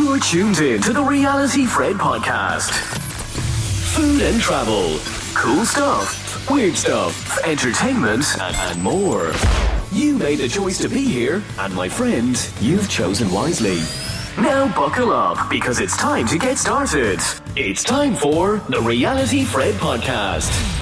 You're tuned in to the Reality Fred podcast. Food and travel, cool stuff, weird stuff, entertainment, and more. You made the choice to be here, and my friend, you've chosen wisely. Now buckle up, because it's time to get started. It's time for the Reality Fred podcast.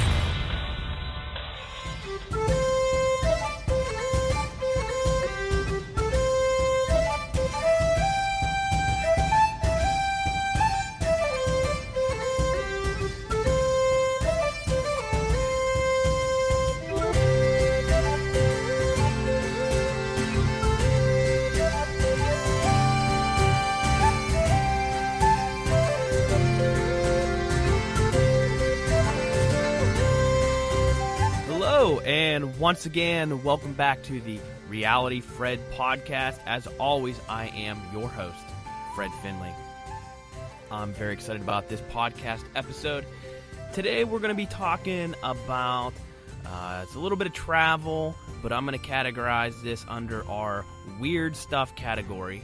Once again, welcome back to the Reality Fred podcast. As always, I am your host, Fred Finley. I'm very excited about this podcast episode. Today, we're going to be talking about, it's a little bit of travel, but I'm going to categorize this under our weird stuff category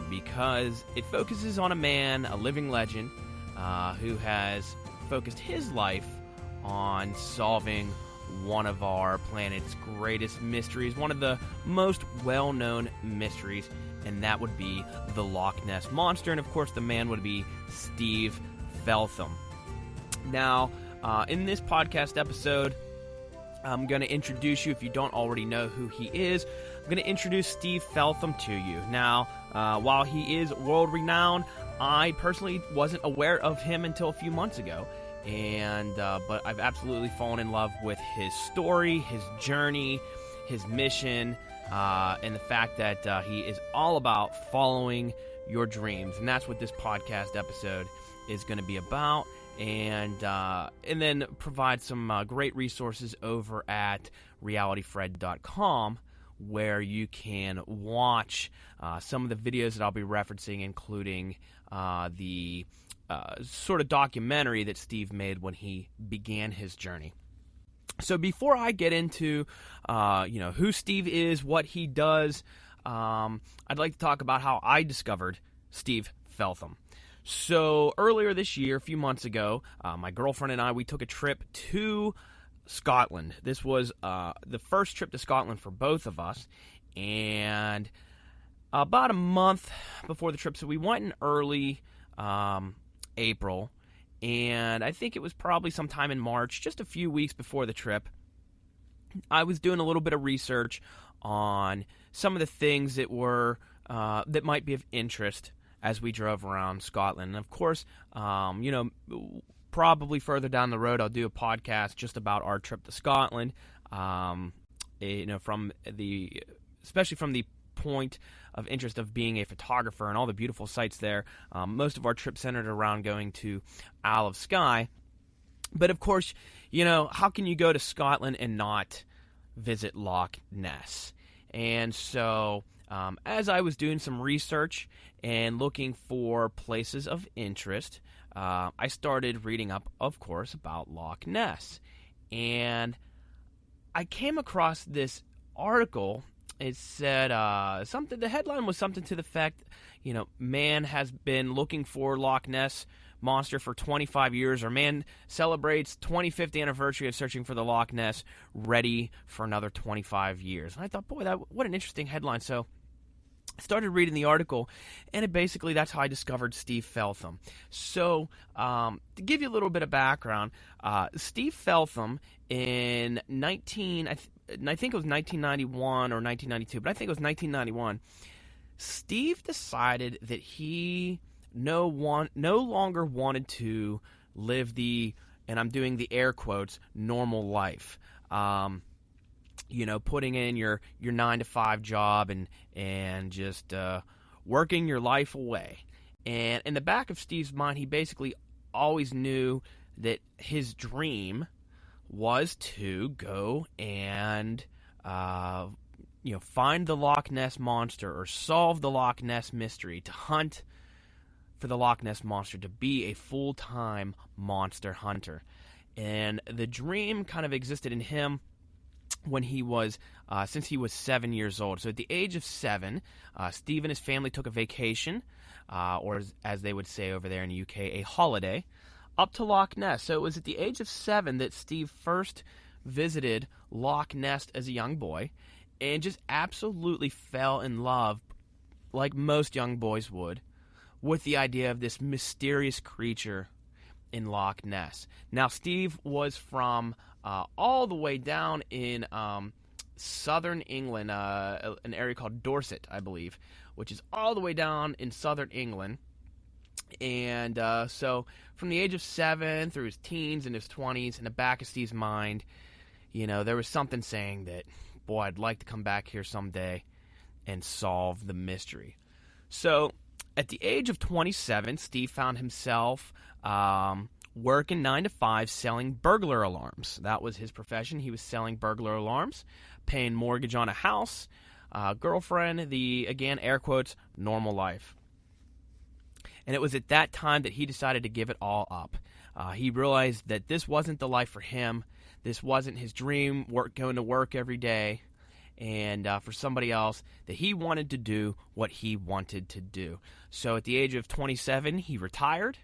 because it focuses on a man, a living legend, who has focused his life on solving one of our planet's greatest mysteries, one of the most well-known mysteries, and that would be the Loch Ness Monster. And of course, the man would be Steve Feltham. Now, in this podcast episode, I'm going to introduce you, if you don't already know who he is, I'm going to introduce Steve Feltham to you. Now, while he is world-renowned, I personally wasn't aware of him until a few months ago. But I've absolutely fallen in love with his story, his journey, his mission, and the fact that he is all about following your dreams. And that's what this podcast episode is going to be about. And then provide some great resources over at realityfred.com, where you can watch some of the videos that I'll be referencing, including the sort of documentary that Steve made when he began his journey. So before I get into, who Steve is, what he does, I'd like to talk about how I discovered Steve Feltham. So earlier this year, a few months ago, my girlfriend and I, we took a trip to Scotland. This was the first trip to Scotland for both of us, and about a month before the trip, so we went in early April, and I think it was probably sometime in March, just a few weeks before the trip. I was doing a little bit of research on some of the things that were that might be of interest as we drove around Scotland. And of course, probably further down the road, I'll do a podcast just about our trip to Scotland. Especially from the point of interest of being a photographer and all the beautiful sights there. Most of our trip centered around going to Isle of Skye. But of course, how can you go to Scotland and not visit Loch Ness? And so, as I was doing some research and looking for places of interest, I started reading up, of course, about Loch Ness. And I came across this article. It said the headline was something to the effect, man has been looking for Loch Ness Monster for 25 years, or man celebrates 25th anniversary of searching for the Loch Ness, ready for another 25 years. And I thought, boy, what an interesting headline. So I started reading the article, and that's how I discovered Steve Feltham. So to give you a little bit of background, Steve Feltham in I think it was 1991 or 1992, but I think it was 1991, Steve decided that he no longer wanted to live and I'm doing the air quotes, normal life. Putting in your 9-to-5 job and just working your life away. And in the back of Steve's mind, he basically always knew that his dream was to go and, find the Loch Ness Monster or solve the Loch Ness mystery, to hunt for the Loch Ness Monster, to be a full-time monster hunter. And the dream kind of existed in him when he was since he was 7 years old. So at the age of 7, Steve and his family took a vacation, or as they would say over there in the UK, a holiday, up to Loch Ness. So it was at the age of 7 that Steve first visited Loch Ness as a young boy, and just absolutely fell in love, like most young boys would, with the idea of this mysterious creature in Loch Ness. Now, Steve was from all the way down in southern England, an area called Dorset, I believe, which is all the way down in southern England. And so from the age of 7 through his teens and his 20s, in the back of Steve's mind, there was something saying that, boy, I'd like to come back here someday and solve the mystery. So at the age of 27, Steve found himself working 9 to 5 selling burglar alarms. That was his profession. He was selling burglar alarms, paying mortgage on a house, girlfriend, the, again, air quotes, normal life. And it was at that time that he decided to give it all up. He realized that this wasn't the life for him. This wasn't his dream, going to work every day. And for somebody else, that he wanted to do what he wanted to do. So at the age of 27, he retired.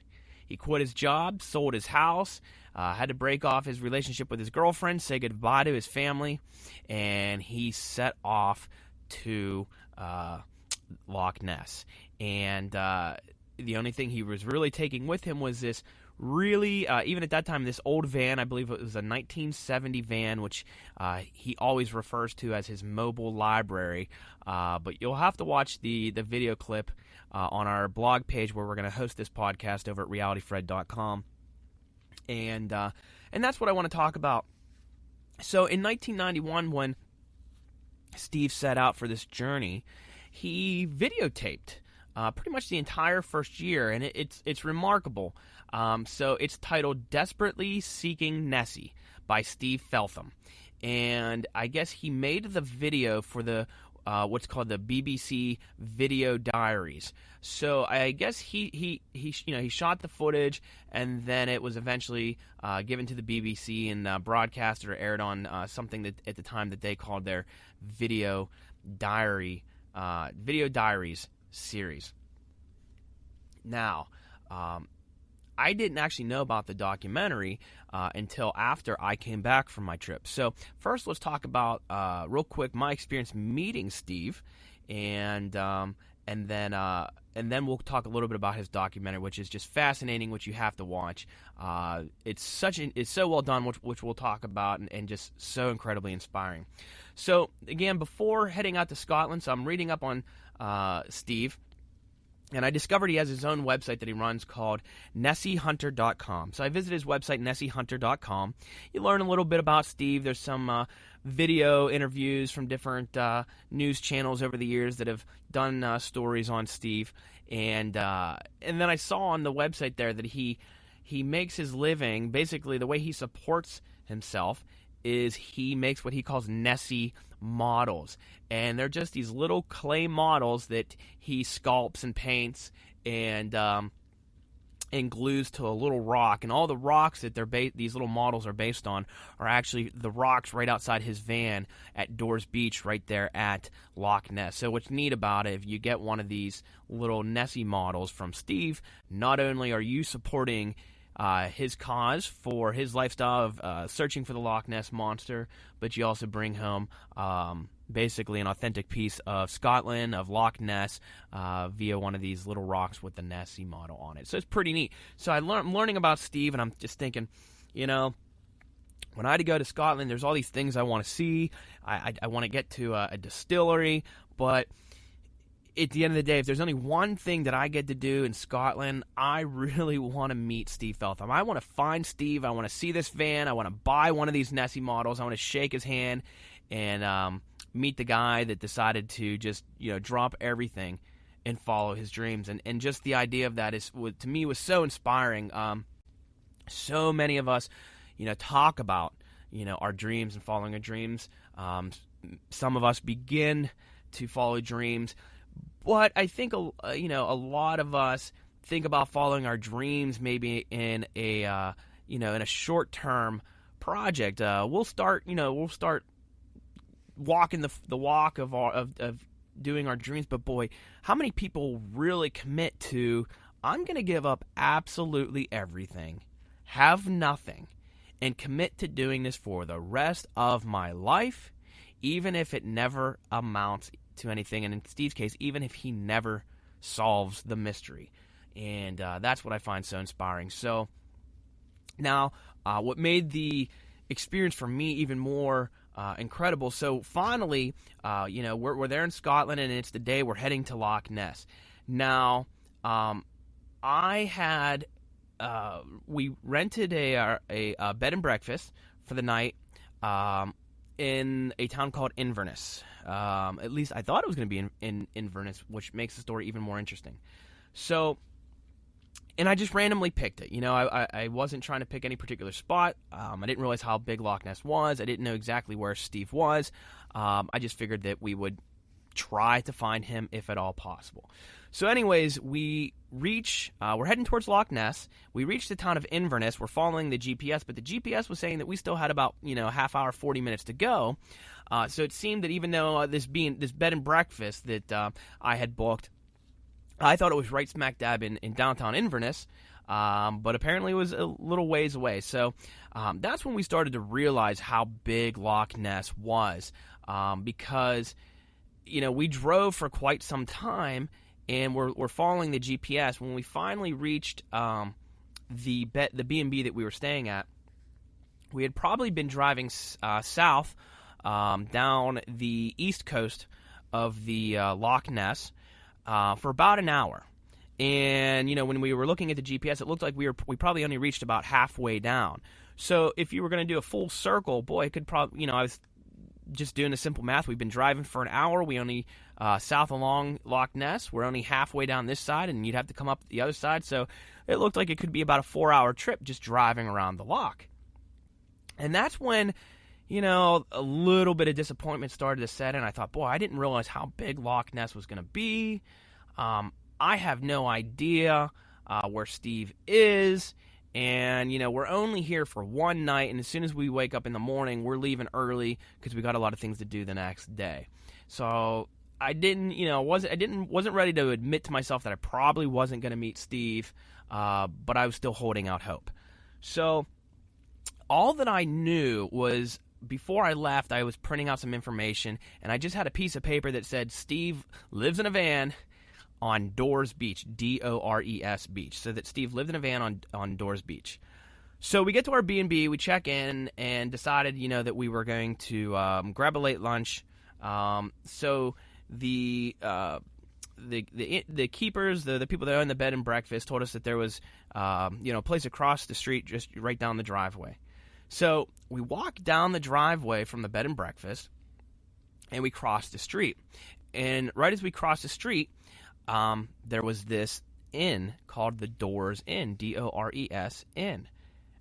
He quit his job, sold his house, had to break off his relationship with his girlfriend, say goodbye to his family, and he set off to Loch Ness. And the only thing he was really taking with him was this really, even at that time, this old van. I believe it was a 1970 van, which he always refers to as his mobile library. But you'll have to watch the video clip on our blog page where we're going to host this podcast over at realityfred.com. And that's what I want to talk about. So in 1991, when Steve set out for this journey, he videotaped pretty much the entire first year, and it's remarkable. So it's titled Desperately Seeking Nessie by Steve Feltham. And I guess he made the video for the what's called the BBC Video Diaries. So I guess he shot the footage, and then it was eventually given to the BBC and broadcast or aired on something that at the time that they called their Video Diaries series. Now, I didn't actually know about the documentary until after I came back from my trip. So first, let's talk about real quick my experience meeting Steve, and then we'll talk a little bit about his documentary, which is just fascinating, which you have to watch. It's so well done, which we'll talk about, and just so incredibly inspiring. So again, before heading out to Scotland, so I'm reading up on Steve. And I discovered he has his own website that he runs called NessieHunter.com. So I visited his website, NessieHunter.com. You learn a little bit about Steve. There's some video interviews from different news channels over the years that have done stories on Steve. And then I saw on the website there that he makes his living, basically the way he supports himself is he makes what he calls Nessie models. And they're just these little clay models that he sculpts and paints and glues to a little rock. And all the rocks that these little models are based on are actually the rocks right outside his van at Dores Beach right there at Loch Ness. So what's neat about it, if you get one of these little Nessie models from Steve, not only are you supporting his cause for his lifestyle of searching for the Loch Ness Monster, but you also bring home basically an authentic piece of Scotland, of Loch Ness, via one of these little rocks with the Nessie model on it. So it's pretty neat. So I'm learning about Steve, and I'm just thinking, when I had to go to Scotland, there's all these things I want to see. I want to get to a distillery, but at the end of the day, if there's only one thing that I get to do in Scotland, I really want to meet Steve Feltham. I want to find Steve. I want to see this van. I want to buy one of these Nessie models. I want to shake his hand and meet the guy that decided to just drop everything and follow his dreams. And just the idea of that to me was so inspiring. So many of us, talk about our dreams and following our dreams. Some of us begin to follow dreams. But I think a lot of us think about following our dreams maybe in a short-term project. We'll start walking the walk of doing our dreams. But boy, how many people really commit to, I'm going to give up absolutely everything, have nothing, and commit to doing this for the rest of my life, even if it never amounts to anything. And in Steve's case, even if he never solves the mystery. And that's what I find so inspiring. So now, what made the experience for me even more incredible, so finally, we're there in Scotland, and it's the day we're heading to Loch Ness. Now, we rented a bed and breakfast for the night in a town called Inverness. At least I thought it was going to be in Inverness, which makes the story even more interesting. So, and I just randomly picked it. I wasn't trying to pick any particular spot. I didn't realize how big Loch Ness was. I didn't know exactly where Steve was. I just figured that we would try to find him if at all possible. So anyways, we're heading towards Loch Ness. We reached the town of Inverness. We're following the GPS, but the GPS was saying that we still had about, half hour, 40 minutes to go. So it seemed that even though this bed and breakfast that I had booked, I thought it was right smack dab in downtown Inverness, but apparently it was a little ways away. So that's when we started to realize how big Loch Ness was, because we drove for quite some time, and we're following the GPS. When we finally reached the B&B that we were staying at, we had probably been driving south down the east coast of the Loch Ness for about an hour. And, when we were looking at the GPS, it looked like we probably only reached about halfway down. So if you were going to do a full circle, boy, it could probably, I was just doing the simple math. We've been driving for an hour. We only south along Loch Ness. We're only halfway down this side, and you'd have to come up the other side. So it looked like it could be about a 4-hour trip just driving around the loch. And that's when, a little bit of disappointment started to set in. I thought, boy, I didn't realize how big Loch Ness was going to be. I have no idea where Steve is. And, we're only here for one night, and as soon as we wake up in the morning, we're leaving early because we got a lot of things to do the next day. So I wasn't ready to admit to myself that I probably wasn't going to meet Steve, but I was still holding out hope. So all that I knew was before I left, I was printing out some information, and I just had a piece of paper that said Steve lives in a van on Dores Beach, Dores Beach, so that Steve lived in a van on Dores Beach. So we get to our B&B, we check in, and decided, that we were going to grab a late lunch. So the keepers, the people that own the bed and breakfast, told us that there was, a place across the street, just right down the driveway. So we walk down the driveway from the bed and breakfast, and we cross the street. And right as we cross the street, there was this inn called the Dores Inn, Dores Inn.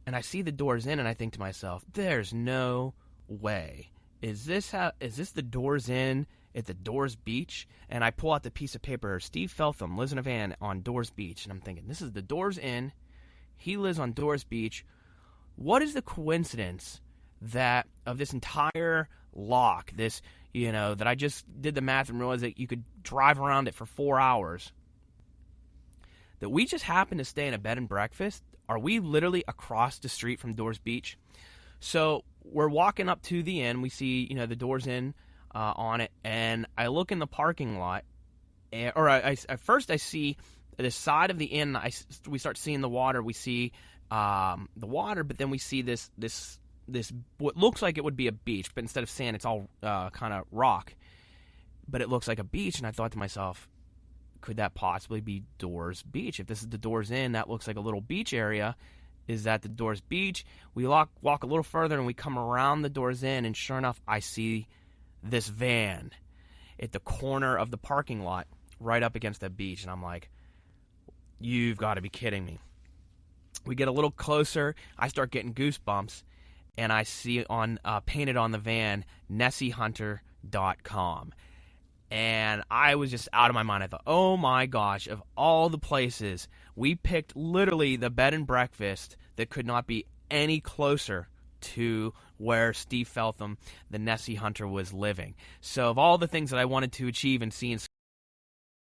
And I see the Dores Inn, and I think to myself, there's no way. Is this the Dores Inn at the Dores Beach? And I pull out the piece of paper, Steve Feltham lives in a van on Dores Beach. And I'm thinking, this is the Dores Inn. He lives on Dores Beach. What is the coincidence that of this entire loch, this, that I just did the math and realized that you could drive around it for 4 hours, that we just happened to stay in a bed and breakfast? Are we literally across the street from Dores Beach? So we're walking up to the inn. We see, the Dores Inn on it, and I look in the parking lot, at first I see the side of the inn. We start seeing the water. We see the water, but then we see this what looks like it would be a beach, but instead of sand, it's all kind of rock. But it looks like a beach, and I thought to myself, could that possibly be Dores Beach? If this is the Dores Inn, that looks like a little beach area. Is that the Dores Beach? We walk a little further, and we come around the Dores Inn, and sure enough, I see this van at the corner of the parking lot right up against the beach, and I'm like, you've got to be kidding me. We get a little closer, I start getting goosebumps, and I see painted on the van, NessieHunter.com. And I was just out of my mind. I thought, oh my gosh, of all the places, we picked literally the bed and breakfast that could not be any closer to where Steve Feltham, the Nessie hunter, was living. So of all the things that I wanted to achieve and see in